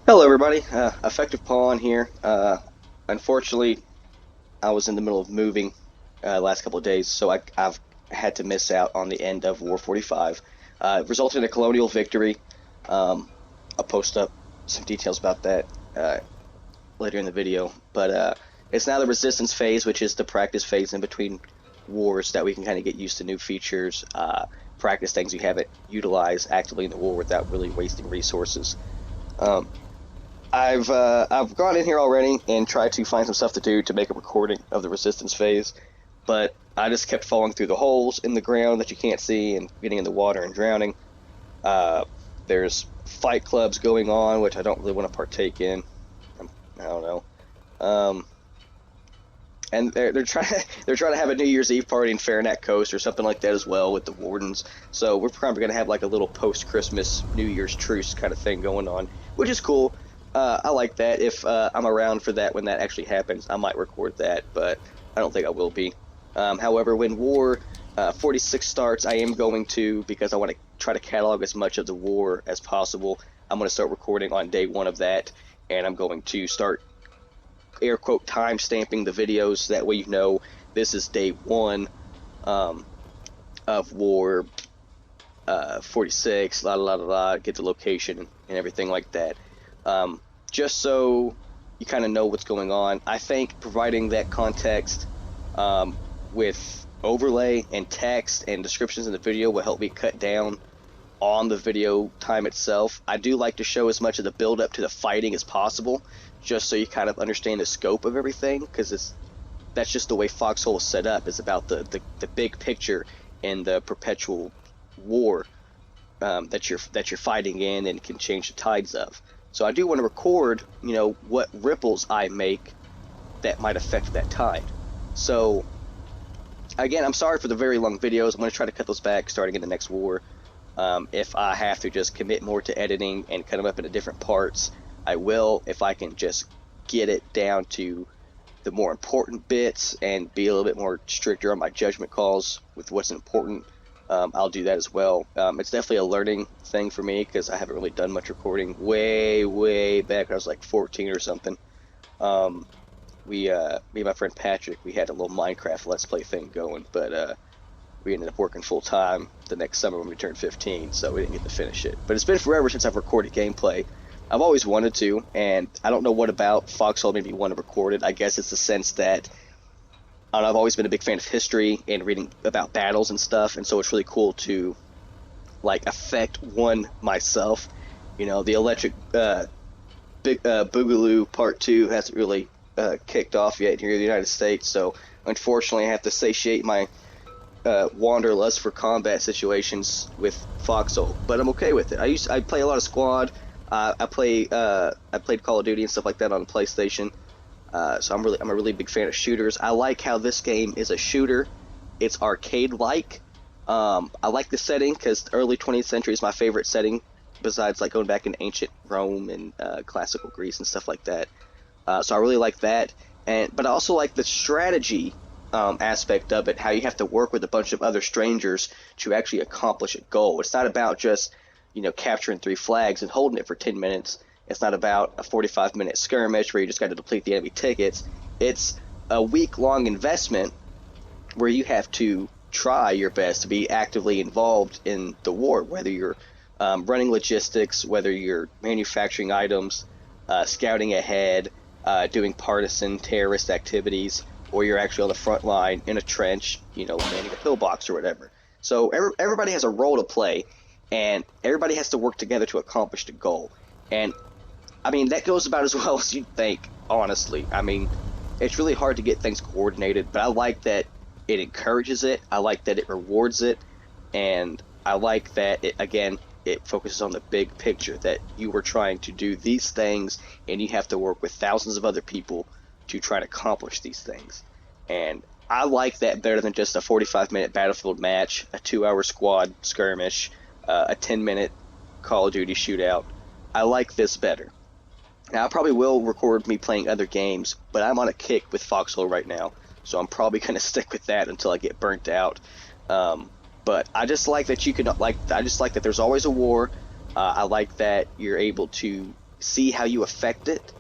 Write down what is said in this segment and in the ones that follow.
Hello, everybody. Effective Pawn here. Unfortunately, I was in the middle of moving last couple of days, so I've had to miss out on the end of War 45. Resulted in a colonial victory. I'll post up some details about that later in the video. But it's now the resistance phase, which is the practice phase in between wars that we can kind of get used to new features, practice things we haven't utilized actively in the war without really wasting resources. Um, I've gone in here already and tried to find some stuff to do to make a recording of the resistance phase, but I just kept falling through the holes in the ground that you can't see and getting in the water and drowning. Uh, there's fight clubs going on, which I don't really want to partake in. I don't know. Um, and they're trying they're trying to have a New Year's Eve party in Farranac Coast or something like that as well with the Wardens. So we're probably gonna have like a little post Christmas New Year's truce kind of thing going on, which is cool. I like that. If I'm around for that when that actually happens, I might record that, but I don't think I will be. However, when War 46 starts, I am going to, because I want to try to catalog as much of the war as possible. I'm going to start recording on day one of that, and I'm going to start air quote time stamping the videos. That way, you know this is day one um, of War 46. La la la la. Get the location and everything like that. Um, just so you kind of know what's going on. I think providing that context with overlay and text and descriptions in the video will help me cut down on the video time itself. I do like to show as much of the build up to the fighting as possible, just so you kind of understand the scope of everything, because that's just the way Foxhole is set up. It's about the big picture and the perpetual war that you're fighting in and can change the tides of. So I do want to record, what ripples I make that might affect that tide. So again, I'm sorry for the very long videos. I'm going to try to cut those back starting in the next war. If I have to just commit more to editing and cut them up into different parts, I will. If I can just get it down to the more important bits and be a little bit more stricter on my judgment calls with what's important, I'll do that as well. It's definitely a learning thing for me because I haven't really done much recording way back when I was like 14 or something. Me and my friend Patrick, we had a little Minecraft Let's Play thing going, but we ended up working full time the next summer when we turned 15, so we didn't get to finish it. But it's been forever since I've recorded gameplay. I've always wanted to, and I don't know what about Foxhole made me want to record it. I guess it's the sense that I've always been a big fan of history and reading about battles and stuff, and so it's really cool to like affect one myself. The electric big Boogaloo Part 2 hasn't really kicked off yet here in the United States, so unfortunately I have to satiate my wanderlust for combat situations with Foxhole, but I'm okay with it. I play a lot of squad. I played Call of Duty and stuff like that on PlayStation. So I'm a really big fan of shooters. I like how this game is a shooter. It's arcade-like. I like the setting because early 20th century is my favorite setting, besides like going back in ancient Rome and classical Greece and stuff like that. So I really like that, but I also like the strategy aspect of it. How you have to work with a bunch of other strangers to actually accomplish a goal. It's not about just capturing 3 flags and holding it for 10 minutes. It's not about a 45-minute skirmish where you just got to deplete the enemy tickets. It's a week-long investment where you have to try your best to be actively involved in the war, whether you're running logistics, whether you're manufacturing items, scouting ahead, doing partisan terrorist activities, or you're actually on the front line in a trench, manning a pillbox or whatever. So everybody has a role to play, and everybody has to work together to accomplish the goal. And I mean, that goes about as well as you'd think, honestly. I mean, it's really hard to get things coordinated, but I like that it encourages it. I like that it rewards it. And I like that, it focuses on the big picture, that you were trying to do these things and you have to work with thousands of other people to try to accomplish these things. And I like that better than just a 45-minute battlefield match, a 2-hour squad skirmish, a 10-minute Call of Duty shootout. I like this better. Now, I probably will record me playing other games, but I'm on a kick with Foxhole right now, so I'm probably going to stick with that until I get burnt out. But I just like that I just like that there's always a war. I like that you're able to see how you affect it.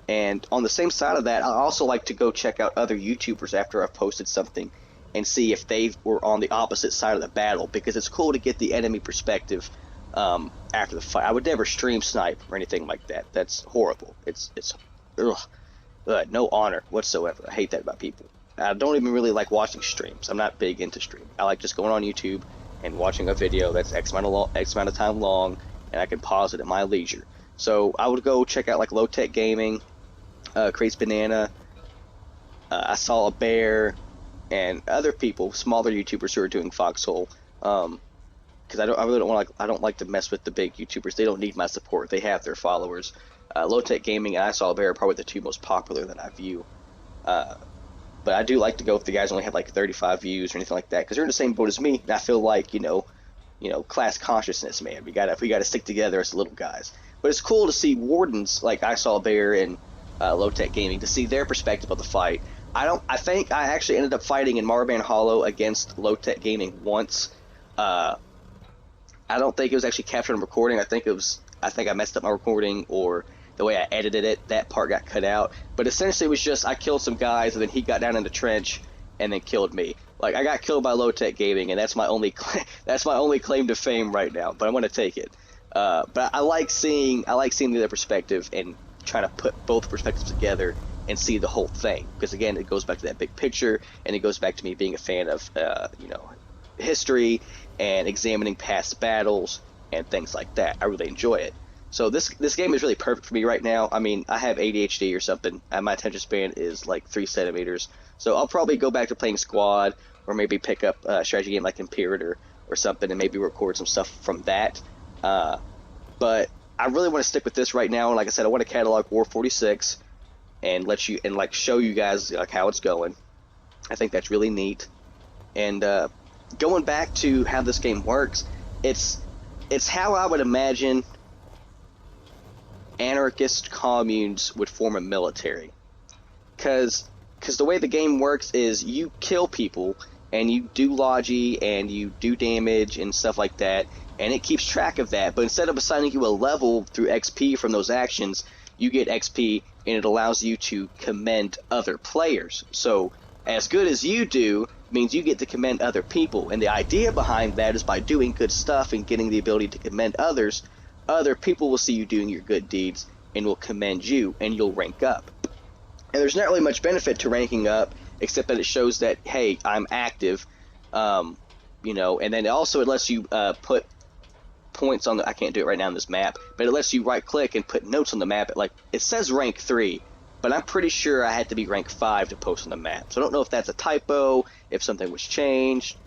And on the same side of that, I also like to go check out other YouTubers after I've posted something and see if they were on the opposite side of the battle, because it's cool to get the enemy perspective after the fight. I would never stream snipe or anything like that. That's horrible. It's no honor whatsoever. I hate that about people. I don't even really like watching streams. I'm not big into streaming. I like just going on YouTube and watching a video that's X amount of time long, and I can pause it at my leisure. So I would go check out like Low Tech Gaming, Crazy Banana. I saw a bear, and other people, smaller YouTubers who are doing Foxhole. Because I really don't want I don't like to mess with the big YouTubers. They don't need my support. They have their followers. Low Tech Gaming and I Saw a Bear are probably the two most popular that I view. But I do like to go if the guys only have like 35 views or anything like that, because they're in the same boat as me. And I feel like class consciousness, man. We gotta stick together as little guys. But it's cool to see Wardens like I Saw a Bear and Low Tech Gaming, to see their perspective of the fight. I think I actually ended up fighting in Marban Hollow against Low Tech Gaming once. I don't think it was actually captured on recording. I think I messed up my recording, or the way I edited it, that part got cut out. But essentially it was just I killed some guys and then he got down in the trench and then killed me. Like, I got killed by Low Tech Gaming, and that's my only claim to fame right now. But I'm gonna take it. But I like seeing the other perspective and trying to put both perspectives together and see the whole thing. Because again, it goes back to that big picture, and it goes back to me being a fan of history and examining past battles and things like that. I really enjoy it. So this game is really perfect for me right now. I mean, I have ADHD or something, and my attention span is like 3 centimeters. So I'll probably go back to playing Squad, or maybe pick up a strategy game like Imperator or something, and maybe record some stuff from that. But I really want to stick with this right now. And like I said, I want to catalog War 46 and show you guys like how it's going. I think that's really neat. And going back to how this game works, it's how I would imagine anarchist communes would form a military. Because the way the game works is you kill people and you do logi and you do damage and stuff like that, and it keeps track of that. But instead of assigning you a level through XP from those actions, you get XP, and it allows you to commend other players. So as good as you do means you get to commend other people, and the idea behind that is by doing good stuff and getting the ability to commend others, other people will see you doing your good deeds and will commend you, and you'll rank up. And there's not really much benefit to ranking up, except that it shows that, hey, I'm active, and then also it lets you put points on I can't do it right now on this map, but it lets you right click and put notes on the map. It says rank 3, but I'm pretty sure I had to be rank 5 to post on the map. So I don't know if that's a typo, if something was changed,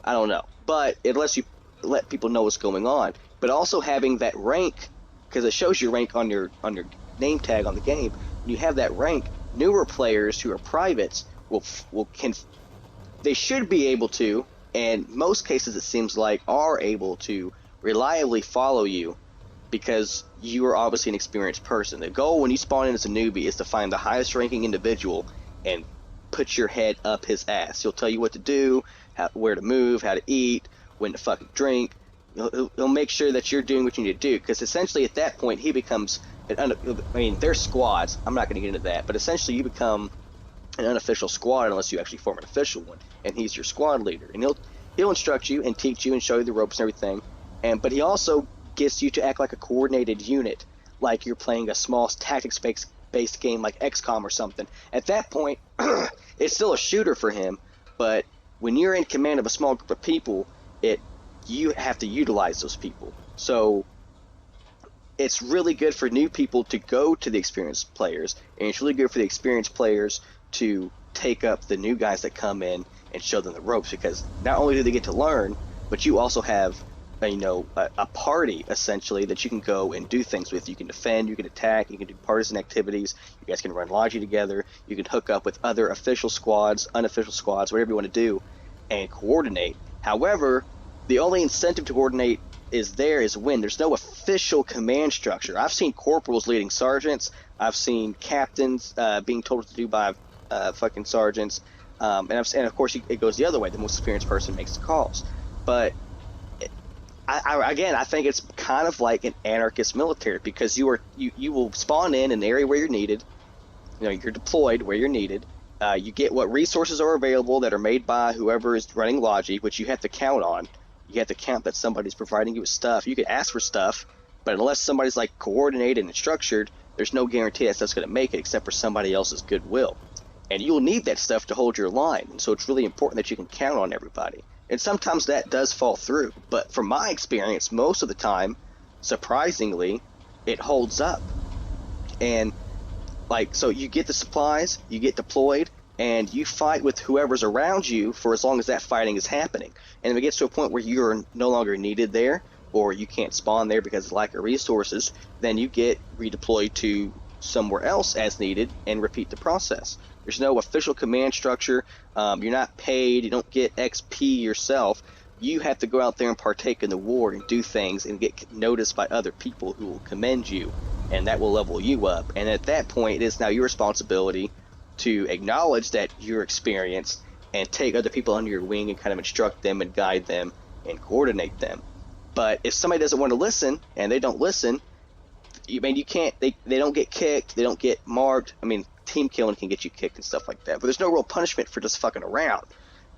I don't know. But it lets you let people know what's going on. But also having that rank, because it shows your rank on your name tag on the game. When you have that rank, newer players who are privates they should be able to, and most cases it seems like are able to reliably follow you, because you are obviously an experienced person. The goal when you spawn in as a newbie is to find the highest ranking individual and put your head up his ass. He'll tell you what to do, where to move, how to eat, when to fucking drink. He'll make sure that you're doing what you need to do, because essentially at that point he becomes there's squads. I'm not going to get into that, but essentially you become an unofficial squad unless you actually form an official one, and he's your squad leader, and he'll instruct you and teach you and show you the ropes and everything. But he also gets you to act like a coordinated unit, like you're playing a small tactics-based game like XCOM or something. At that point, it's still a shooter for him, but when you're in command of a small group of people, you have to utilize those people. So it's really good for new people to go to the experienced players, and it's really good for the experienced players to take up the new guys that come in and show them the ropes, because not only do they get to learn, but you also have a party essentially that you can go and do things with. You can defend, you can attack, you can do partisan activities, you guys can run logi together, you can hook up with other official squads, unofficial squads, whatever you want to do, and coordinate. However, the only incentive to coordinate is win. There's no official command structure. I've seen corporals leading sergeants, I've seen captains being told what to do by fucking sergeants, and of course it goes the other way. The most experienced person makes the calls. But Again, I think it's kind of like an anarchist military, because you will spawn in an area where you're needed. You know, you're deployed where you're needed. You get what resources are available that are made by whoever is running Logi, which you have to count on. You have to count that somebody's providing you with stuff. You can ask for stuff, but unless somebody's like coordinated and structured, there's no guarantee that stuff's going to make it except for somebody else's goodwill. And you'll need that stuff to hold your line. And so it's really important that you can count on everybody. And sometimes that does fall through. But from my experience, most of the time, surprisingly, it holds up. And like, so you get the supplies, you get deployed, and you fight with whoever's around you for as long as that fighting is happening. And if it gets to a point where you're no longer needed there, or you can't spawn there because of lack of resources, then you get redeployed to somewhere else as needed and repeat the process. There's no official command structure. You're not paid. You don't get XP yourself. You have to go out there and partake in the war and do things and get noticed by other people who will commend you, and that will level you up. And at that point, it is now your responsibility to acknowledge that you're experienced and take other people under your wing and kind of instruct them and guide them and coordinate them. But if somebody doesn't want to listen and they don't listen, you can't, they don't get kicked, they don't get marked. I mean, team killing can get you kicked and stuff like that, but there's no real punishment for just fucking around.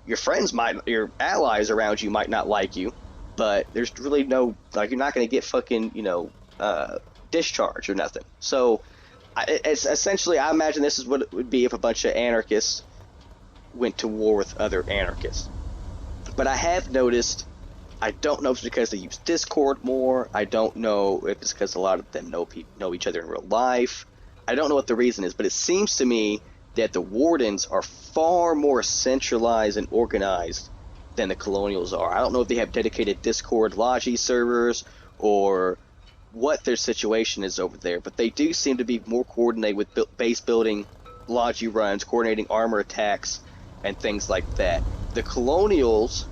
Your allies around you might not like you, but there's really no, like, you're not going to get fucking, discharge or nothing. So it's essentially, I imagine this is what it would be if a bunch of anarchists went to war with other anarchists. But I have noticed, I don't know if it's because they use Discord more. I don't know if it's because a lot of them know each other in real life. I don't know what the reason is, but it seems to me that the Wardens are far more centralized and organized than the Colonials are. I don't know if they have dedicated Discord Logi servers or what their situation is over there, but they do seem to be more coordinated with base building, Logi runs, coordinating armor attacks, and things like that. The Colonials,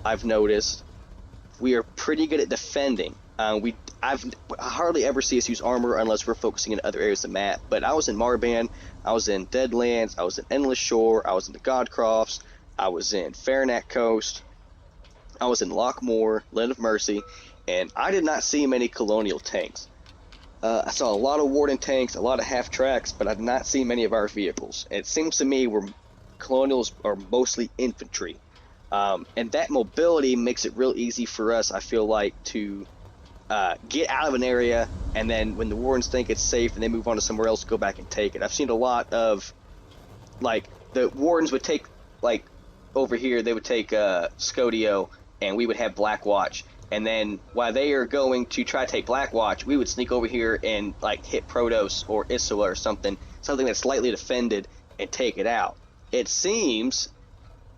I've noticed, we are pretty good at defending. I hardly ever see us use armor unless we're focusing in other areas of the map. But I was in Marban, I was in Deadlands, I was in Endless Shore, I was in the Godcrofts, I was in Farranac Coast, I was in Lockmore, Land of Mercy, and I did not see many Colonial tanks. I saw a lot of Warden tanks, a lot of half-tracks, but I did not see many of our vehicles. And it seems to me Colonials are mostly infantry. And that mobility makes it real easy for us, I feel like, to get out of an area, and then when the Wardens think it's safe and they move on to somewhere else, go back and take it. I've seen a lot of, like, the Wardens would take, like, over here, they would take Scodio, and we would have Blackwatch. And then while they are going to try to take Blackwatch, we would sneak over here and, like, hit Protoss or Issawa or something that's slightly defended, and take it out. It seems,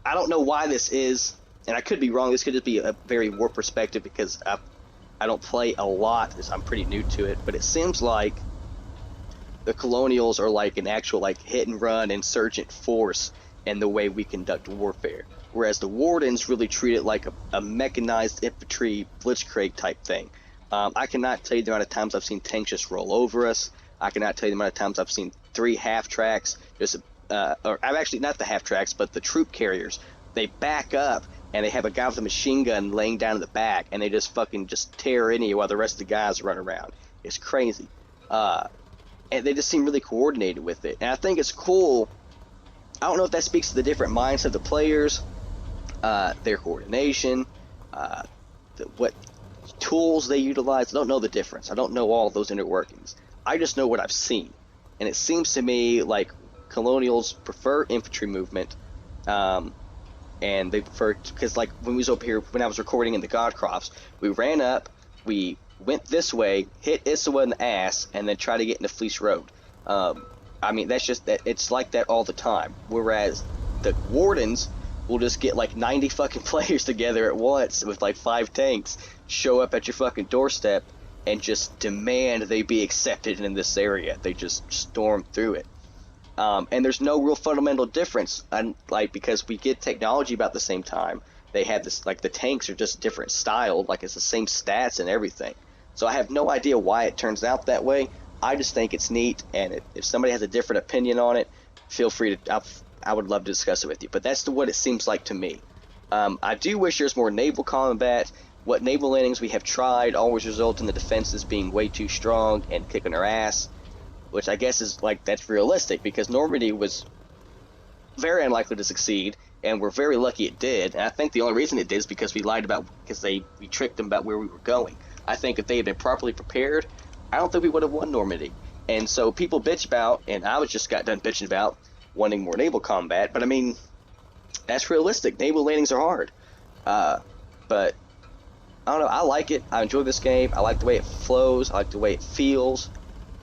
I don't know why this is, and I could be wrong, this could just be a very war perspective because I don't play a lot, I'm pretty new to it, but it seems like the Colonials are like an actual, like, hit and run insurgent force in the way we conduct warfare, whereas the Wardens really treat it like a mechanized infantry blitzkrieg type thing. I cannot tell you the amount of times I've seen tanks just roll over us. I cannot tell you the amount of times I've seen 3 half-tracks, or I've actually, not the half-tracks, but the troop carriers. They back up, and they have a guy with a machine gun laying down in the back, and they just fucking just tear into you while the rest of the guys run around. It's crazy. And they just seem really coordinated with it. And I think it's cool. I don't know if that speaks to the different minds of the players, their coordination, what tools they utilize. I don't know the difference. I don't know all of those inner workings. I just know what I've seen. And it seems to me like Colonials prefer infantry movement, and they prefer, because like when we was up here, when I was recording in the Godcrofts, we ran up, we went this way, hit Issawa in the ass, and then try to get into Fleece Road. I mean, that's just that, it's like that all the time. Whereas the Wardens will just get like 90 fucking players together at once with like 5 tanks, show up at your fucking doorstep, and just demand they be accepted in this area. They just storm through it. And there's no real fundamental difference, because we get technology about the same time. They have this, like, the tanks are just different style, like it's the same stats and everything. So I have no idea why it turns out that way. I just think it's neat, and if somebody has a different opinion on it, feel free to, I would love to discuss it with you. But that's what it seems like to me. I do wish there's more naval combat. what naval landings we have tried always result in the defenses being way too strong and kicking our ass, which I guess is like, that's realistic, because Normandy was very unlikely to succeed, and we're very lucky it did. And I think the only reason it did is because we lied about, because we tricked them about where we were going. I think if they had been properly prepared, I don't think we would have won Normandy. And so people bitch about, and I was just got done bitching about wanting more naval combat, but I mean, that's realistic. Naval landings are hard. But I don't know, I like it. I enjoy this game. I like the way it flows. I like the way it feels.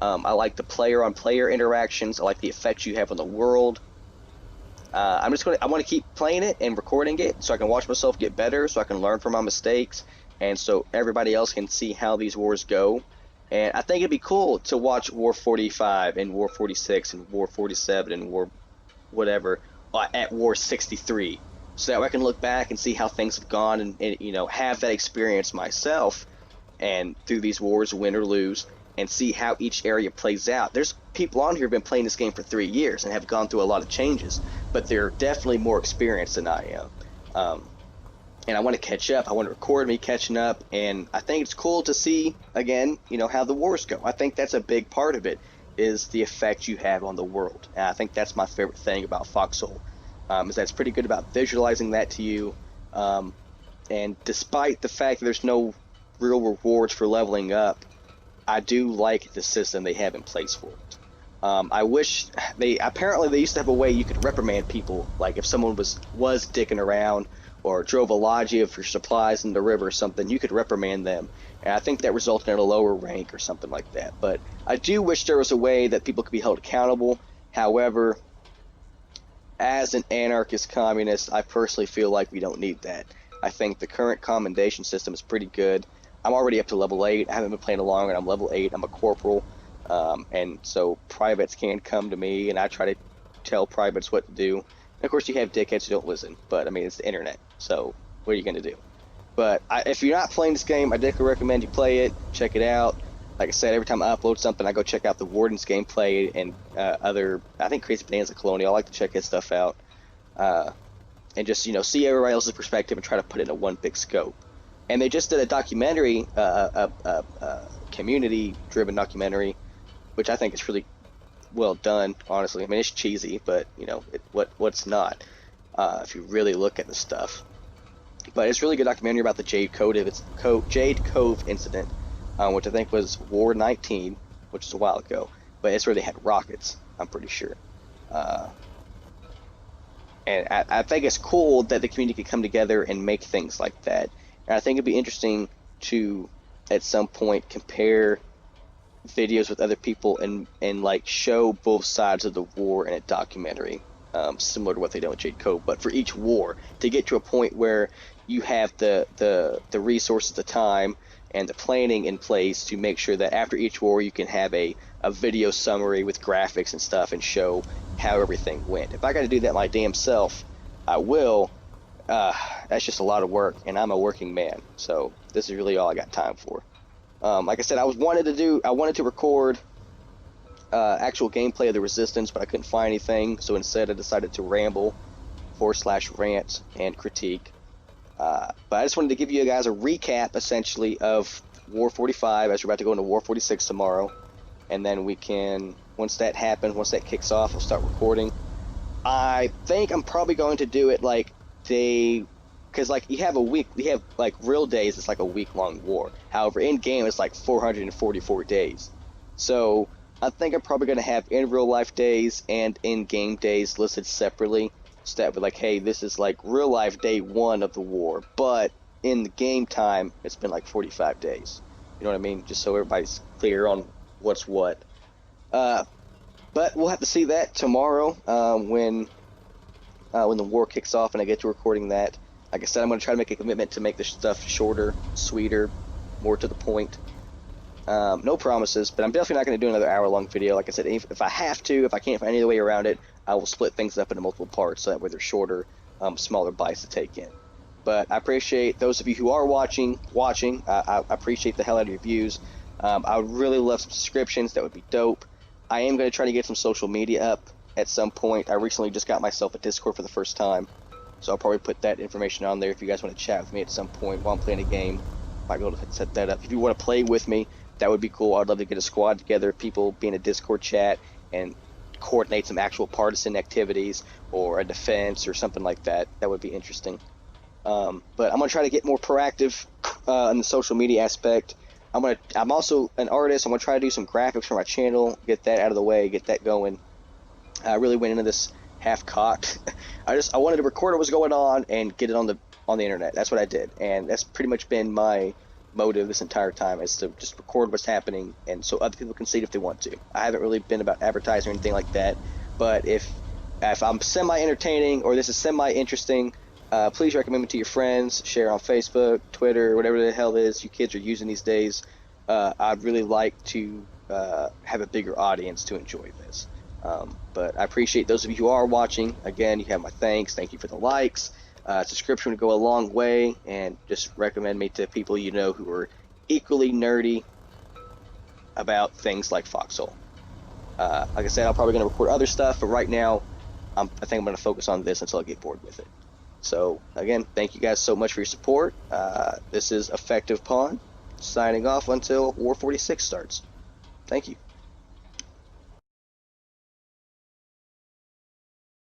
I like the player-on-player interactions. I like the effects you have on the world. I want to keep playing it and recording it so I can watch myself get better, so I can learn from my mistakes, and so everybody else can see how these wars go. And I think it'd be cool to watch War 45 and War 46 and War 47 and War whatever at War 63, so that I can look back and see how things have gone, and you know, have that experience myself, and through these wars, win or lose, and see how each area plays out. There's people on here who've been playing this game for 3 years and have gone through a lot of changes, but they're definitely more experienced than I am. And I want to catch up. I want to record me catching up, and I think it's cool to see, again, you know, how the wars go. I think that's a big part of it, is the effect you have on the world. And I think that's my favorite thing about Foxhole, is that it's pretty good about visualizing that to you. And despite the fact that there's no real rewards for leveling up, I do like the system they have in place for it. I wish they used to have a way you could reprimand people, like if someone was dicking around or drove a lodgy of your supplies in the river or something, you could reprimand them, and I think that resulted in a lower rank or something like that. But I do wish there was a way that people could be held accountable. However, as an anarchist communist, I personally feel like we don't need that. I think the current commendation system is pretty good. I'm already up to level 8. I haven't been playing long, and I'm level 8. I'm a corporal. And so privates can come to me, and I try to tell privates what to do. And of course, you have dickheads who don't listen, but I mean, it's the internet, so what are you going to do? But if you're not playing this game, I definitely recommend you play it, check it out. Like I said, every time I upload something, I go check out the Wardens gameplay and I think Wardens and Colonials. I like to check his stuff out, and just, you know, see everybody else's perspective and try to put it in a one big scope. And they just did a documentary, community-driven documentary, which I think is really well done, honestly. I mean, it's cheesy, but, you know, what's not, if you really look at the stuff. But it's a really good documentary about the Jade Cove incident, which I think was War 19, which is a while ago. But it's where they had rockets, I'm pretty sure. And I think it's cool that the community could come together and make things like that. And I think it'd be interesting to, at some point, compare videos with other people and like show both sides of the war in a documentary, similar to what they did with Jade Cove, but for each war, to get to a point where you have the resources, the time, and the planning in place to make sure that after each war you can have a video summary with graphics and stuff and show how everything went. If I got to do that my damn self, I will. That's just a lot of work, and I'm a working man, so this is really all I got time for. Like I said, I wanted to record actual gameplay of the Resistance, but I couldn't find anything, so instead I decided to ramble / rant and critique. But I just wanted to give you guys a recap, essentially, of War 45, as we're about to go into War 46 tomorrow, and then we can, once that happens, once that kicks off, I'll start recording. I think I'm probably going to do it like because like you have like real days, it's like a week-long war. However, in game it's like 444 days. So I think I'm probably going to have in real life days and in game days listed separately, so that we're like, hey, this is like real life day 1 of the war, but in the game time it's been like 45 days. You know what I mean? Just so everybody's clear on what's what. But we'll have to see that tomorrow, when the war kicks off and I get to recording that. Like I said, I'm going to try to make a commitment to make this stuff shorter, sweeter, more to the point. No promises, but I'm definitely not going to do another hour-long video. Like I said, if I have to, if I can't find any other way around it, I will split things up into multiple parts, so that way they're shorter, smaller bites to take in. But I appreciate those of you who are watching. I appreciate the hell out of your views. I would really love some subscriptions. That would be dope. I am going to try to get some social media up at some point. I recently just got myself a Discord for the first time. So I'll probably put that information on there if you guys want to chat with me at some point while I'm playing a game. Might be able to set that up. If you want to play with me, that would be cool. I'd love to get a squad together, people be in a Discord chat and coordinate some actual partisan activities or a defense or something like that. That would be interesting. But I'm gonna try to get more proactive in the social media aspect. I'm also an artist. I'm gonna try to do some graphics for my channel, get that out of the way, get that going. I really went into this half cocked. I wanted to record what was going on and get it on the internet. That's what I did, and that's pretty much been my motive this entire time, is to just record what's happening, and so other people can see it if they want to. I haven't really been about advertising or anything like that, but if I'm semi entertaining or this is semi interesting, please recommend me to your friends, share on Facebook, Twitter, whatever the hell it is you kids are using these days. I'd really like to have a bigger audience to enjoy this. But I appreciate those of you who are watching. Again, you have my thanks. Thank you for the likes. Subscription would go a long way, and just recommend me to people you know who are equally nerdy about things like Foxhole. Like I said, I'm probably going to record other stuff, but right now, I think I'm going to focus on this until I get bored with it. So, again, thank you guys so much for your support. This is Effective Pawn, signing off until War 46 starts. Thank you.